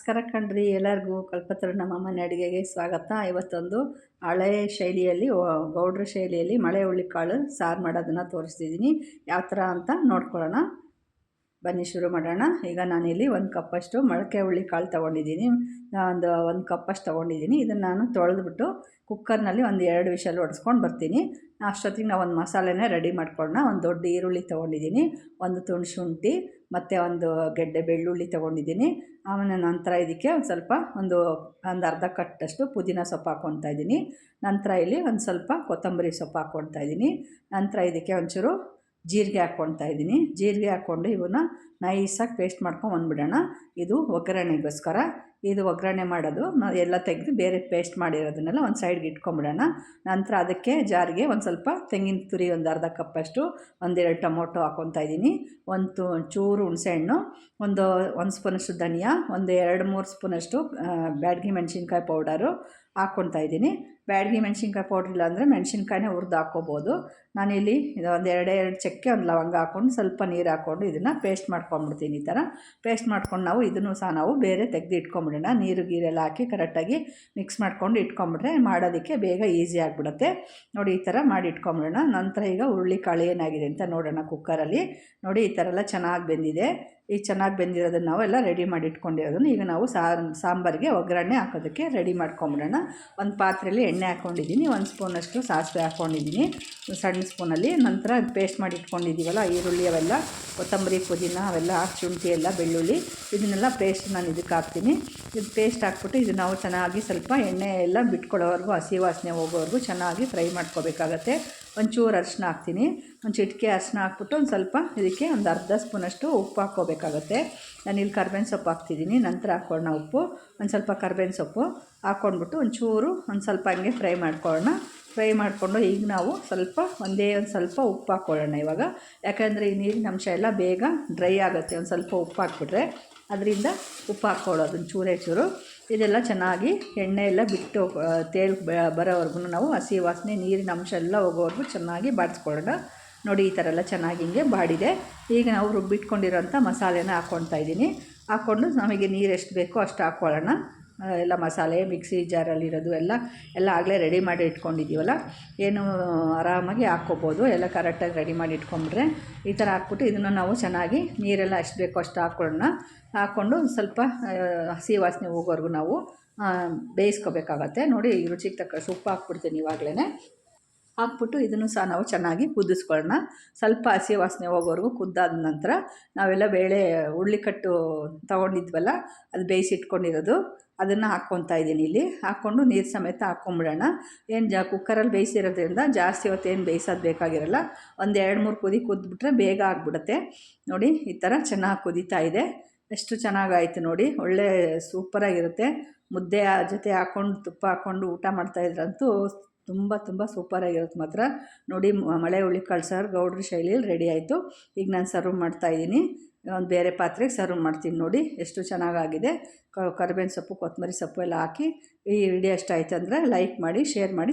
ನಮಸ್ಕಾರ ಕಣ್ರಿ ಎಲ್ಲರಿಗೂ ಕಲ್ಪತರು ನಮ್ಮ ಮನೆ ಅಡುಗೆಗೆ ಸ್ವಾಗತ. ಇವತ್ತೊಂದು ಹಳೆ ಶೈಲಿಯಲ್ಲಿ ಗೌಡ್ರ ಶೈಲಿಯಲ್ಲಿ ಮಳೆ ಹುಳ್ಳಿಕಾಳು ಸಾರು ಮಾಡೋದನ್ನು ತೋರಿಸ್ತಿದ್ದೀನಿ. ಯಾವ ಥರ ಅಂತ ನೋಡ್ಕೊಳ್ಳೋಣ ಬನ್ನಿ, ಶುರು ಮಾಡೋಣ. ಈಗ ನಾನಿಲ್ಲಿ 1 ಕಪ್ಪಷ್ಟು ಮೊಳಕೆ ಹುಳ್ಳಿಕಾಳು ತೊಗೊಂಡಿದ್ದೀನಿ. ಒಂದು ಕಪ್ಪಷ್ಟು ತೊಗೊಂಡಿದ್ದೀನಿ. ಇದನ್ನು ನಾನು ತೊಳೆದ್ಬಿಟ್ಟು ಕುಕ್ಕರ್ನಲ್ಲಿ ಒಂದು 2 ವಿಷಲ್ ಹೊಡೆಸ್ಕೊಂಡು ಬರ್ತೀನಿ. ಅಷ್ಟೊತ್ತಿಗೆ ನಾವು ಒಂದು ಮಸಾಲೆನೇ ರೆಡಿ ಮಾಡ್ಕೊಳ್ಳೋಣ. ಒಂದು ದೊಡ್ಡ ಈರುಳ್ಳಿ ತೊಗೊಂಡಿದ್ದೀನಿ, ಒಂದು ತುಂಡು ಶುಂಠಿ ಮತ್ತು ಒಂದು ಗೆಡ್ಡೆ ಬೆಳ್ಳುಳ್ಳಿ ತೊಗೊಂಡಿದ್ದೀನಿ. ಆಮೇಲೆ ನಂತರ ಇದಕ್ಕೆ ಒಂದು ಅರ್ಧ ಕಟ್ಟಷ್ಟು ಪುದೀನ ಸೊಪ್ಪು ಹಾಕ್ಕೊಳ್ತಾ ಇದ್ದೀನಿ. ನಂತರ ಇಲ್ಲಿ ಒಂದು ಸ್ವಲ್ಪ ಕೊತ್ತಂಬರಿ ಸೊಪ್ಪು ಹಾಕ್ಕೊಳ್ತಾ ಇದ್ದೀನಿ. ನಂತರ ಇದಕ್ಕೆ ಒಂಚೂರು ಜೀರಿಗೆ ಹಾಕ್ಕೊಳ್ತಾ ಇದ್ದೀನಿ. ಜೀರಿಗೆ ಹಾಕ್ಕೊಂಡು ಇವನ್ನ ನೈಸಾಗಿ ಪೇಸ್ಟ್ ಮಾಡ್ಕೊಂಡು ಬಂದುಬಿಡೋಣ. ಇದು ಒಗ್ಗರಣೆಗೋಸ್ಕರ. ಇದು ಒಗ್ಗರಣೆ ಮಾಡೋದು ಎಲ್ಲ ತೆಗೆದು ಬೇರೆ ಪೇಸ್ಟ್ ಮಾಡಿರೋದನ್ನೆಲ್ಲ ಒಂದು ಸೈಡ್ಗೆ ಇಟ್ಕೊಂಬಿಡೋಣ. ನಂತರ ಅದಕ್ಕೆ ಜಾರಿಗೆ ಒಂದು ಸ್ವಲ್ಪ ತೆಂಗಿನ ತುರಿ, ಒಂದು ಅರ್ಧ ಕಪ್ಪಷ್ಟು, 1-2 ಟೊಮೊಟೊ ಹಾಕ್ಕೊತಾ ಇದ್ದೀನಿ. ಚೂರು ಹುಣಸೆಹಣ್ಣು, ಒಂದು ಸ್ಪೂನಷ್ಟು ಧನಿಯಾ, ಒಂದು 2-3 ಸ್ಪೂನಷ್ಟು ಬ್ಯಾಡಗಿ ಮೆಣಸಿನ್ಕಾಯಿ ಪೌಡರು ಹಾಕ್ಕೊತಾ ಇದ್ದೀನಿ. ಬ್ಯಾಡಗಿ ಮೆಣಸಿನ್ಕಾಯಿ ಪೌಡ್ರ್ ಇಲ್ಲ ಅಂದರೆ ಮೆಣಸಿನ್ಕಾಯಿನೇ ಹುರಿದು ಹಾಕ್ಕೋಬೋದು. ನಾನಿಲ್ಲಿ ಒಂದು 2 ಚಕ್ಕೆ, ಒಂದು ಲವಂಗ ಹಾಕ್ಕೊಂಡು ಸ್ವಲ್ಪ ನೀರು ಹಾಕ್ಕೊಂಡು ಇದನ್ನು ಪೇಸ್ಟ್ ಮಾಡ್ಕೊಂಬಿಡ್ತೀನಿ. ಈ ಥರ ಪೇಸ್ಟ್ ಮಾಡ್ಕೊಂಡು ಇದನ್ನು ಸಹ ನಾವು ಬೇರೆ ತೆಗೆದು ಇಟ್ಕೊಂಬಿಡೋಣ. ನೀರು ಗೀರೆಲ್ಲ ಹಾಕಿ ಕರೆಕ್ಟಾಗಿ ಮಿಕ್ಸ್ ಮಾಡ್ಕೊಂಡು ಇಟ್ಕೊಂಬಿಟ್ರೆ ಮಾಡೋದಕ್ಕೆ ಬೇಗ ಈಸಿ ಆಗಿಬಿಡುತ್ತೆ. ನೋಡಿ, ಈ ಥರ ಮಾಡಿ ಇಟ್ಕೊಂಬಿಡೋಣ. ನಂತರ ಈಗ ಹುರುಳಿಕಾಳು ಏನಾಗಿದೆ ಅಂತ ನೋಡೋಣ. ಕುಕ್ಕರಲ್ಲಿ ನೋಡಿ, ಈ ಥರ ಎಲ್ಲ ಚೆನ್ನಾಗಿ ಬೆಂದಿದೆ. ಈ ಚೆನ್ನಾಗಿ ಬೆಂದಿರೋದನ್ನು ನಾವೆಲ್ಲ ರೆಡಿ ಮಾಡಿ ಇಟ್ಕೊಂಡಿರೋದನ್ನು ಈಗ ನಾವು ಸಾಂಬಾರಿಗೆ ಒಗ್ಗರಣೆ ಹಾಕೋದಕ್ಕೆ ರೆಡಿ ಮಾಡ್ಕೊಂಬಿಡೋಣ. ಒಂದು ಪಾತ್ರೆಯಲ್ಲಿ ಎಣ್ಣೆ ಹಾಕ್ಕೊಂಡಿದ್ದೀನಿ, 1 ಸ್ಪೂನಷ್ಟು ಸಾಸಿವೆ ಹಾಕ್ಕೊಂಡಿದ್ದೀನಿ ಸಣ್ಣ ಸ್ಪೂನಲ್ಲಿ. ನಂತರ ಪೇಸ್ಟ್ ಮಾಡಿ ಇಟ್ಕೊಂಡಿದ್ದೀವಲ್ಲ ಈರುಳ್ಳಿ, ಅವೆಲ್ಲ ಕೊತ್ತಂಬರಿ, ಪುದೀನ ಅವೆಲ್ಲ ಹಾಕಿ, ಶುಂಠಿ ಎಲ್ಲ, ಬೆಳ್ಳುಳ್ಳಿ ಇದನ್ನೆಲ್ಲ ಪೇಸ್ಟ್ ನಾನು ಇದಕ್ಕೆ ಹಾಕ್ತೀನಿ. ಇದು ಪೇಸ್ಟ್ ಹಾಕ್ಬಿಟ್ಟು ಇದು ನಾವು ಚೆನ್ನಾಗಿ ಸ್ವಲ್ಪ ಎಣ್ಣೆ ಎಲ್ಲ ಬಿಟ್ಕೊಳ್ಳೋವರೆಗೂ, ಹಸಿ ವಾಸನೆ ಹೋಗೋವರೆಗೂ ಚೆನ್ನಾಗಿ ಫ್ರೈ ಮಾಡ್ಕೋಬೇಕಾಗತ್ತೆ. ಒಂಚೂರು ಅರಿಶಿನ ಹಾಕ್ತೀನಿ, ಒಂದು ಚಿಟಿಕೆ ಅರಿಶಿನ ಹಾಕ್ಬಿಟ್ಟು ಒಂದು ಸ್ವಲ್ಪ ಇದಕ್ಕೆ ಒಂದು ಅರ್ಧ ಸ್ಪೂನಷ್ಟು ಉಪ್ಪು ಹಾಕ್ಕೋಬೇಕಾಗತ್ತೆ. ನಾನಿಲ್ಲಿ ಕರ್ಬೇವಿನ ಸೊಪ್ಪು ಹಾಕ್ತಿದ್ದೀನಿ. ನಂತರ ಹಾಕ್ಕೊಳ್ಳೋಣ ಉಪ್ಪು, ಒಂದು ಸ್ವಲ್ಪ ಕರ್ಬೇವಿನ ಸೊಪ್ಪು ಹಾಕ್ಕೊಂಡ್ಬಿಟ್ಟು ಒಂದು ಸ್ವಲ್ಪ ಹಂಗೆ ಫ್ರೈ ಮಾಡ್ಕೊಳ್ಳೋಣ. ಫ್ರೈ ಮಾಡಿಕೊಂಡು ಈಗ ನಾವು ಒಂದೇ ಸ್ವಲ್ಪ ಉಪ್ಪು ಹಾಕ್ಕೊಳ್ಳೋಣ ಇವಾಗ. ಯಾಕಂದರೆ ಈ ನೀರಿನ ಅಂಶ ಎಲ್ಲ ಬೇಗ ಡ್ರೈ ಆಗುತ್ತೆ. ಒಂದು ಸ್ವಲ್ಪ ಉಪ್ಪು ಹಾಕ್ಬಿಟ್ರೆ ಅದರಿಂದ ಉಪ್ಪು ಹಾಕ್ಕೊಳ್ಳೋದು ಚೂರು. ಇದೆಲ್ಲ ಚೆನ್ನಾಗಿ ಎಣ್ಣೆ ಎಲ್ಲ ಬಿಟ್ಟು ತೇಲ್ ಬರೋವರೆಗೂ ನಾವು ಹಸಿ ವಾಸನೆ, ನೀರಿನ ಅಂಶ ಎಲ್ಲ ಹೋಗೋವರೆಗೂ ಚೆನ್ನಾಗಿ ಬಾಡಿಸ್ಕೊಳ್ಳೋಣ. ನೋಡಿ, ಈ ಥರ ಎಲ್ಲ ಚೆನ್ನಾಗಿ ಹಿಂಗೆ ಬಾಡಿದೆ. ಈಗ ನಾವು ರುಬ್ಬಿಟ್ಕೊಂಡಿರೋಂಥ ಮಸಾಲೆನ ಹಾಕ್ಕೊಳ್ತಾ ಇದ್ದೀನಿ. ಹಾಕ್ಕೊಂಡು ನಮಗೆ ನೀರು ಎಷ್ಟು ಬೇಕೋ ಅಷ್ಟು ಹಾಕ್ಕೊಳ್ಳೋಣ. ಎಲ್ಲ ಮಸಾಲೆ ಮಿಕ್ಸಿ ಜಾರಲ್ಲಿರೋದು ಎಲ್ಲ ಆಗಲೇ ರೆಡಿ ಮಾಡಿ ಇಟ್ಕೊಂಡಿದ್ದೀವಲ್ಲ, ಏನು ಆರಾಮಾಗಿ ಹಾಕ್ಕೋಬೋದು. ಎಲ್ಲ ಕರೆಕ್ಟಾಗಿ ರೆಡಿ ಮಾಡಿ ಇಟ್ಕೊಂಡ್ರೆ ಈ ಥರ ಹಾಕ್ಬಿಟ್ಟು ಇದನ್ನು ನಾವು ಚೆನ್ನಾಗಿ ನೀರೆಲ್ಲ ಎಷ್ಟು ಬೇಕೋ ಅಷ್ಟು ಹಾಕ್ಕೊಳ್ಳೋಣ. ಹಾಕ್ಕೊಂಡು ಸ್ವಲ್ಪ ಹಸಿ ವಾಸನೆ ಹೋಗೋವರೆಗೂ ನಾವು ಬೇಯಿಸ್ಕೋಬೇಕಾಗತ್ತೆ. ನೋಡಿ, ರುಚಿಗೆ ತಕ್ಕ ಉಪ್ಪು ಹಾಕ್ಬಿಡ್ತೀನಿ ಇವಾಗಲೇ. ಹಾಕ್ಬಿಟ್ಟು ಇದನ್ನು ಸಹ ನಾವು ಚೆನ್ನಾಗಿ ಕುದಿಸ್ಕೊಳ್ಳೋಣ. ಸ್ವಲ್ಪ ಹಸಿ ವಾಸನೆ ಹೋಗೋವರೆಗೂ ಕುದ್ದಾದ ನಂತರ ನಾವೆಲ್ಲ ಬೇಳೆ ಹುಳ್ಳಿಕಟ್ಟು ತೊಗೊಂಡಿದ್ವಲ್ಲ, ಅದು ಬೇಯಿಸಿಟ್ಕೊಂಡಿರೋದು ಅದನ್ನು ಹಾಕ್ಕೊತಾ ಇದ್ದೀನಿ. ಇಲ್ಲಿ ಹಾಕ್ಕೊಂಡು ನೀರು ಸಮೇತ ಹಾಕ್ಕೊಂಬಿಡೋಣ. ಕುಕ್ಕರಲ್ಲಿ ಬೇಯಿಸಿರೋದ್ರಿಂದ ಜಾಸ್ತಿ ಹೊತ್ತೇನು ಬೇಯಿಸೋದು ಬೇಕಾಗಿರಲ್ಲ. ಒಂದು 2-3 ಕುದಿ ಕುದ್ಬಿಟ್ರೆ ಬೇಗ ಆಗಿಬಿಡುತ್ತೆ. ನೋಡಿ, ಈ ಥರ ಚೆನ್ನಾಗಿ ಕುದೀತಾ ಇದೆ. ಎಷ್ಟು ಚೆನ್ನಾಗಾಯಿತು ನೋಡಿ, ಒಳ್ಳೆ ಸೂಪರಾಗಿರುತ್ತೆ. ಮುದ್ದೆ ಜೊತೆ ಹಾಕ್ಕೊಂಡು ತುಪ್ಪ ಹಾಕ್ಕೊಂಡು ಊಟ ಮಾಡ್ತಾಯಿದ್ರಂತೂ ತುಂಬ ಸೂಪರಾಗಿರುತ್ತೆ ಮಾತ್ರ. ನೋಡಿ, ಮಳೆ ಹುಳ್ಳಿಕಾಳು ಸಾರು ಗೌಡ್ರ ಶೈಲಿಯಲ್ಲಿ ರೆಡಿ ಆಯಿತು. ಈಗ ನಾನು ಸರ್ವ್ ಮಾಡ್ತಾಯಿದ್ದೀನಿ. ಒಂದು ಬೇರೆ ಪಾತ್ರೆಗೆ ಸರ್ವ್ ಮಾಡ್ತೀನಿ. ನೋಡಿ, ಎಷ್ಟು ಚೆನ್ನಾಗಾಗಿದೆ. ಕರಿಬೇವಿನ ಸೊಪ್ಪು, ಕೊತ್ತಂಬರಿ ಸೊಪ್ಪು ಎಲ್ಲ ಹಾಕಿ ಈ ವಿಡಿಯೋ ಇಷ್ಟ ಆಯಿತು ಅಂದರೆ ಲೈಕ್ ಮಾಡಿ, ಶೇರ್ ಮಾಡಿ.